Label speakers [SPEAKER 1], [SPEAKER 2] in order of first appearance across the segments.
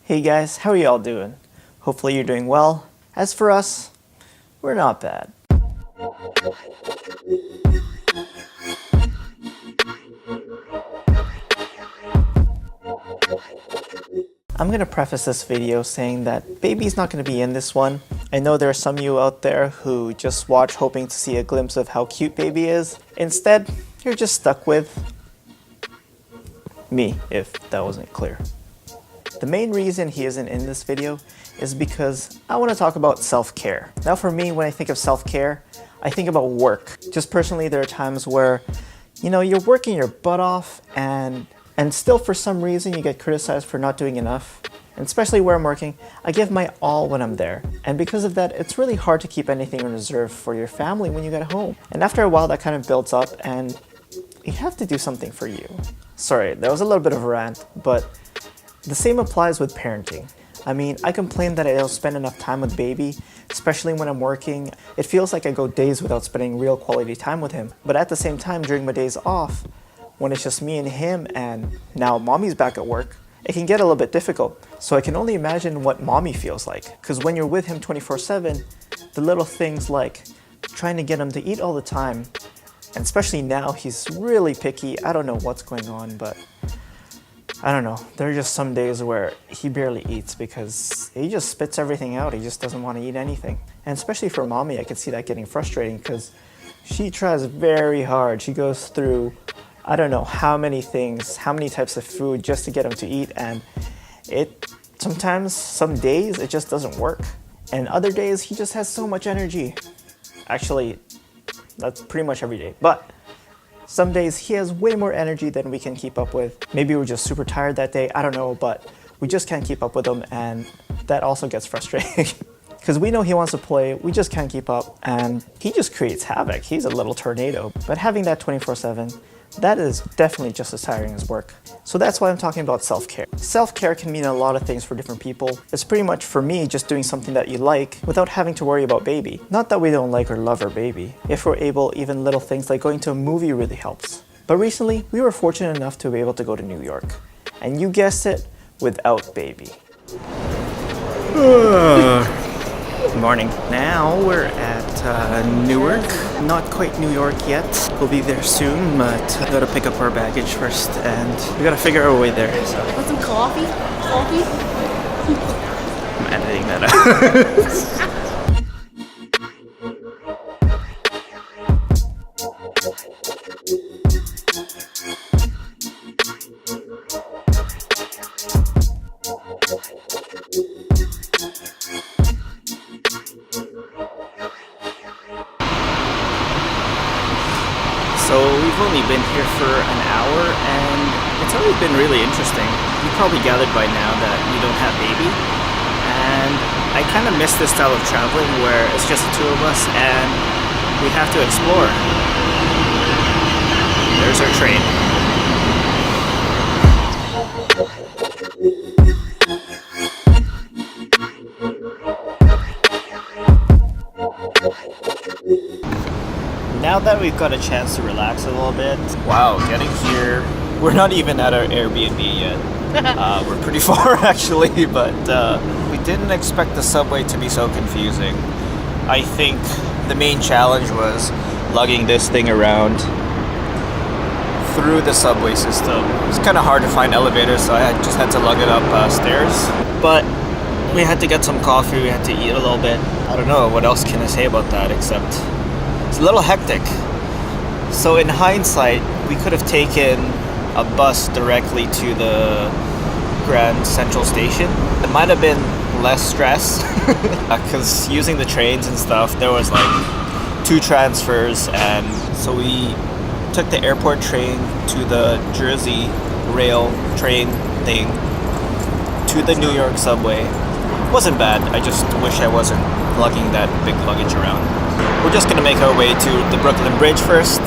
[SPEAKER 1] Hey guys, how are y'all doing? Hopefully you're doing well. As for us, we're not bad. I'm going to preface this video saying that baby's not going to be in this one. I know there are some of you out there who just watch hoping to see a glimpse of how cute baby is. Instead, you're just stuck with me, if that wasn't clear. The main reason he isn't in this video is because I want to talk about self-care. Now for me, when I think of self-care, I think about work. Just personally, there are times where, you're working your butt off and still for some reason you get criticized for not doing enough. And especially where I'm working, I give my all when I'm there. And because of that, it's really hard to keep anything in reserve for your family when you get home. And after a while, that kind of builds up and you have to do something for you. Sorry, that was a little bit of a rant, but the same applies with parenting. I mean, I complain that I don't spend enough time with baby, especially when I'm working. It feels like I go days without spending real quality time with him. But at the same time, during my days off, when it's just me and him and now mommy's back at work, it can get a little bit difficult. So I can only imagine what mommy feels like. Because when you're with him 24/7, the little things like trying to get him to eat all the time, and especially now he's really picky. I don't know what's going on, but I don't know. There are just some days where he barely eats because he just spits everything out. He just doesn't want to eat anything. And especially for mommy, I can see that getting frustrating because she tries very hard. She goes through I don't know how many things, how many types of food just to get him to eat, and some days it just doesn't work. And other days he just has so much energy. Actually, that's pretty much every day. But some days he has way more energy than we can keep up with. Maybe we're just super tired that day, I don't know, but we just can't keep up with him, and that also gets frustrating. Because we know he wants to play, we just can't keep up, and he just creates havoc. He's a little tornado. But having that 24/7, that is definitely just as tiring as work. So that's why I'm talking about self-care. Self-care can mean a lot of things for different people. It's pretty much, for me, just doing something that you like without having to worry about baby. Not that we don't like or love our baby. If we're able, even little things like going to a movie really helps. But recently, we were fortunate enough to be able to go to New York. And you guessed it, without baby. Good morning. Now we're at Newark. Not quite New York yet. We'll be there soon, but I gotta pick up our baggage first and we gotta figure our way there. So.
[SPEAKER 2] Want some coffee? Coffee?
[SPEAKER 1] I'm editing that out. So we've only been here for an hour and it's already been really interesting. You probably gathered by now that we don't have baby, and I kind of miss this style of traveling where it's just the two of us and we have to explore. There's our train. Now that we've got a chance to relax a little bit, wow, getting here, we're not even at our Airbnb yet. We're pretty far actually, but we didn't expect the subway to be so confusing. I think the main challenge was lugging this thing around through the subway system. It's kind of hard to find elevators, so I just had to lug it up stairs. But we had to get some coffee, we had to eat a little bit. I don't know, what else can I say about that except it's a little hectic. So in hindsight, we could have taken a bus directly to the Grand Central Station. It might have been less stress because using the trains and stuff, there was like 2 transfers, and so we took the airport train to the Jersey rail train thing to the New York subway. It wasn't bad, I just wish I wasn't lugging that big luggage around. We're just gonna make our way to the Brooklyn Bridge first,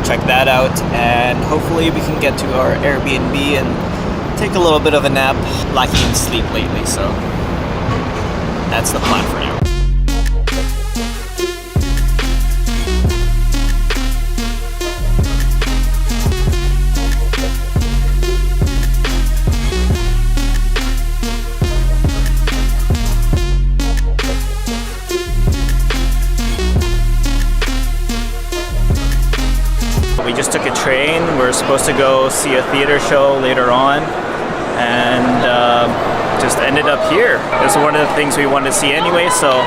[SPEAKER 1] check that out, and hopefully we can get to our Airbnb and take a little bit of a nap. Lacking in sleep lately, so that's the plan for now. supposed to go see a theater show later on, and just ended up here. It was one of the things we wanted to see anyway, so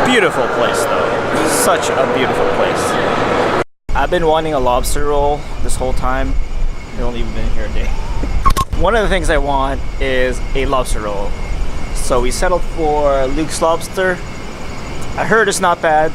[SPEAKER 1] beautiful place though. Such a beautiful place. I've been wanting a lobster roll this whole time. I've only been here a day. One of the things I want is a lobster roll. So we settled for Luke's Lobster. I heard it's not bad.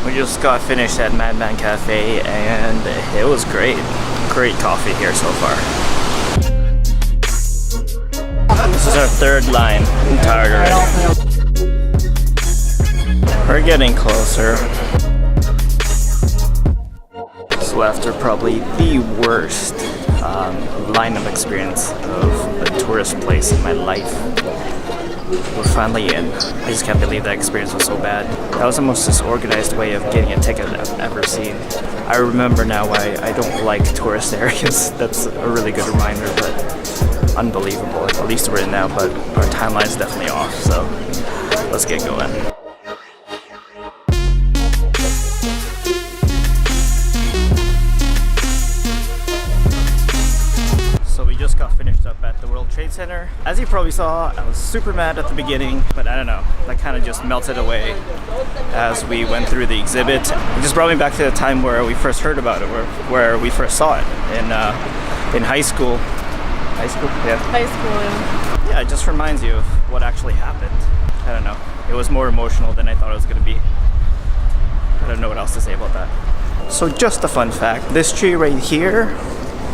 [SPEAKER 1] We just got finished at Madman Cafe and it was great. Great coffee here so far. This is our third line. I'm tired already. We're getting closer. So after probably the worst lineup experience of a tourist place in my life, we're finally in. I just can't believe that experience was so bad. That was the most disorganized way of getting a ticket I've ever seen. I remember now why I don't like tourist areas. That's a really good reminder, but unbelievable. At least we're in now, but our timeline's definitely off, so let's get going. Just got finished up at the World Trade Center. As you probably saw, I was super mad at the beginning, but I don't know, that kind of just melted away as we went through the exhibit. It just brought me back to the time where we first heard about it, where we first saw it in high school. High school? Yeah.
[SPEAKER 2] High school, yeah.
[SPEAKER 1] Yeah, it just reminds you of what actually happened. I don't know. It was more emotional than I thought it was going to be. I don't know what else to say about that. So just a fun fact, this tree right here,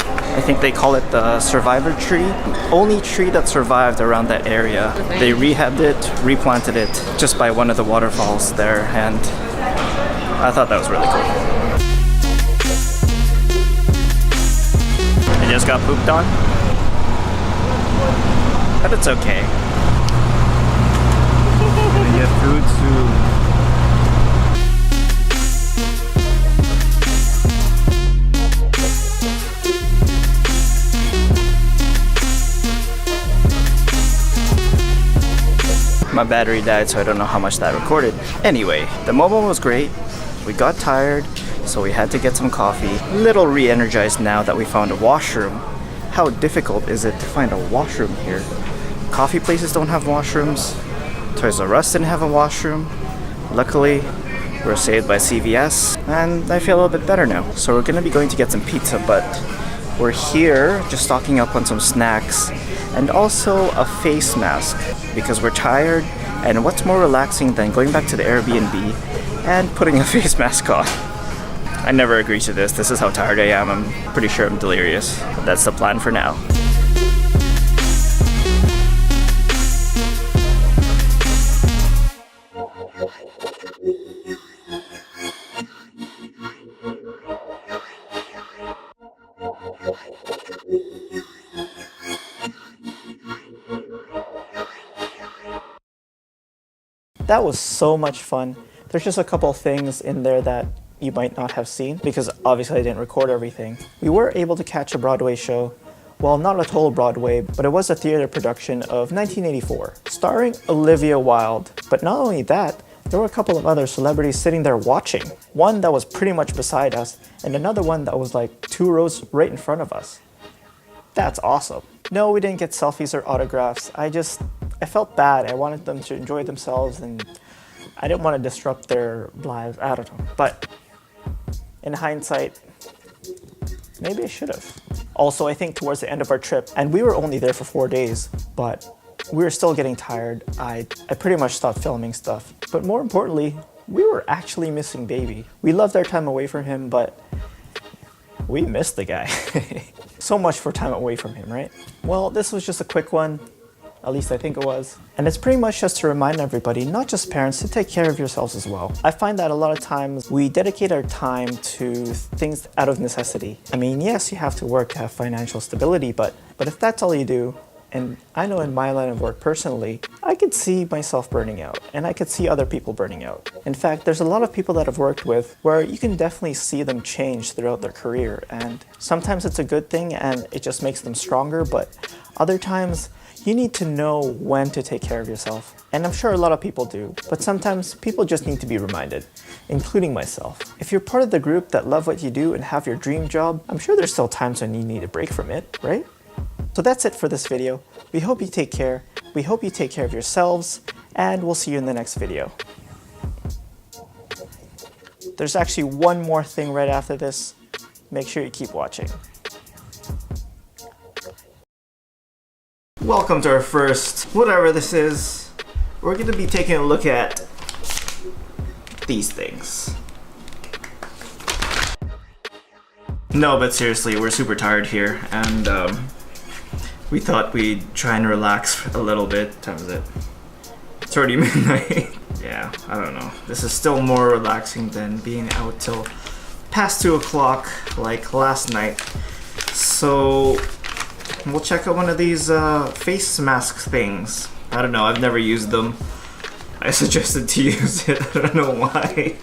[SPEAKER 1] I think they call it the survivor tree. Only tree that survived around that area. They rehabbed it, replanted it just by one of the waterfalls there, and I thought that was really cool. I just got pooped on, but it's okay. We get food soon. My battery died, so I don't know how much that recorded. Anyway, the moment was great. We got tired, so we had to get some coffee. Little re-energized now that we found a washroom. How difficult is it to find a washroom here? Coffee places don't have washrooms. Toys R Us didn't have a washroom. Luckily, we were saved by CVS, and I feel a little bit better now. So we're gonna be going to get some pizza, but we're here just stocking up on some snacks and also a face mask because we're tired, and what's more relaxing than going back to the Airbnb and putting a face mask on? I never agreed to this. This is how tired I am. I'm pretty sure I'm delirious. But that's the plan for now. That was so much fun. There's just a couple of things in there that you might not have seen because obviously I didn't record everything. We were able to catch a Broadway show. Well, not a total Broadway, but it was a theater production of 1984, starring Olivia Wilde. But not only that, there were a couple of other celebrities sitting there watching. One that was pretty much beside us, and another one that was like 2 rows right in front of us. That's awesome. No, we didn't get selfies or autographs. I felt bad. I wanted them to enjoy themselves and I didn't want to disrupt their lives. I don't know. But in hindsight, maybe I should have. Also, I think towards the end of our trip, and we were only there for 4 days, but we were still getting tired. I pretty much stopped filming stuff. But more importantly, we were actually missing Baby. We loved our time away from him, but we missed the guy. So much for time away from him, right? Well, this was just a quick one. At least I think it was. And it's pretty much just to remind everybody, not just parents, to take care of yourselves as well. I find that a lot of times we dedicate our time to things out of necessity. I mean, yes, you have to work to have financial stability, but if that's all you do, And I know in my line of work personally, I could see myself burning out and I could see other people burning out. In fact, there's a lot of people that I've worked with where you can definitely see them change throughout their career. And sometimes it's a good thing and it just makes them stronger, but other times you need to know when to take care of yourself. And I'm sure a lot of people do, but sometimes people just need to be reminded, including myself. If you're part of the group that love what you do and have your dream job, I'm sure there's still times when you need a break from it, right? So that's it for this video. We hope you take care. We hope you take care of yourselves, and we'll see you in the next video. There's actually one more thing right after this. Make sure you keep watching. Welcome to our first, whatever this is. We're going to be taking a look at these things. No, but seriously, we're super tired here, and we thought we'd try and relax a little bit. What time is it? It's already midnight. Yeah, I don't know. This is still more relaxing than being out till past 2 o'clock like last night. So we'll check out one of these face mask things. I don't know, I've never used them. I suggested to use it. I don't know why.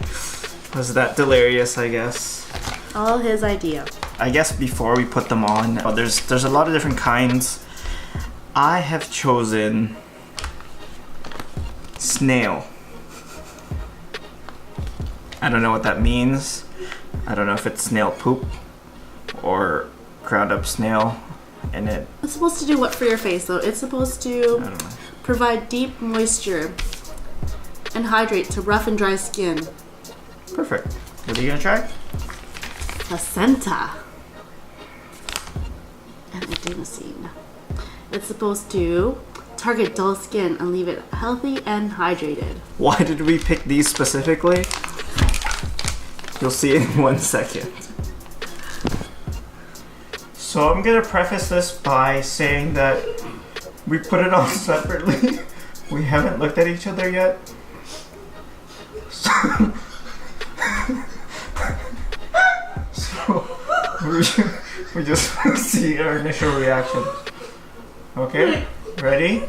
[SPEAKER 1] Was that delirious, I guess?
[SPEAKER 2] All his idea.
[SPEAKER 1] I guess before we put them on, there's a lot of different kinds. I have chosen snail. I don't know what that means. I don't know if it's snail poop or ground up snail in it.
[SPEAKER 2] It's supposed to do what for your face though? It's supposed to
[SPEAKER 1] I don't know.
[SPEAKER 2] provide deep moisture and hydrate to rough and dry skin.
[SPEAKER 1] Perfect. What are you gonna try?
[SPEAKER 2] Placenta and adenosine. It's supposed to target dull skin and leave it healthy and hydrated.
[SPEAKER 1] Why did we pick these specifically? You'll see in 1 second. So I'm gonna preface this by saying that we put it on separately. We haven't looked at each other yet. So we just want to see our initial reaction. Okay, ready?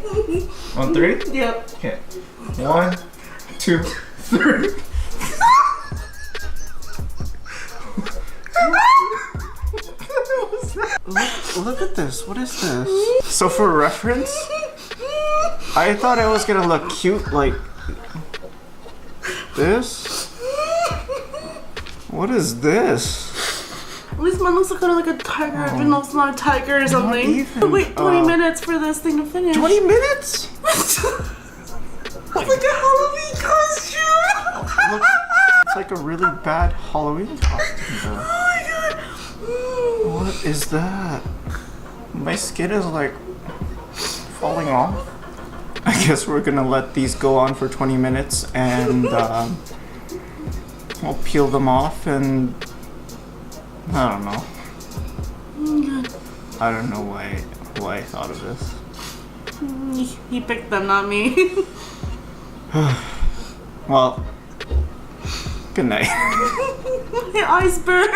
[SPEAKER 1] On 3?
[SPEAKER 2] Yep.
[SPEAKER 1] Okay. 1, 2, 3. Look at this. What is this? So for reference, I thought it was gonna look cute like this. What is this?
[SPEAKER 2] At least mine looks kind of like a tiger, even though it's not a tiger or something.
[SPEAKER 1] even.
[SPEAKER 2] Wait 20 minutes for this thing to finish.
[SPEAKER 1] 20 minutes?
[SPEAKER 2] It's like a Halloween costume.
[SPEAKER 1] It's like a really bad Halloween costume though.
[SPEAKER 2] Oh my god.
[SPEAKER 1] What is that? My skin is like falling off. I guess we're gonna let these go on for 20 minutes and we'll peel them off and I don't know. I don't know why I thought of this.
[SPEAKER 2] He picked them, not me.
[SPEAKER 1] Well, good night.
[SPEAKER 2] My eyes burn.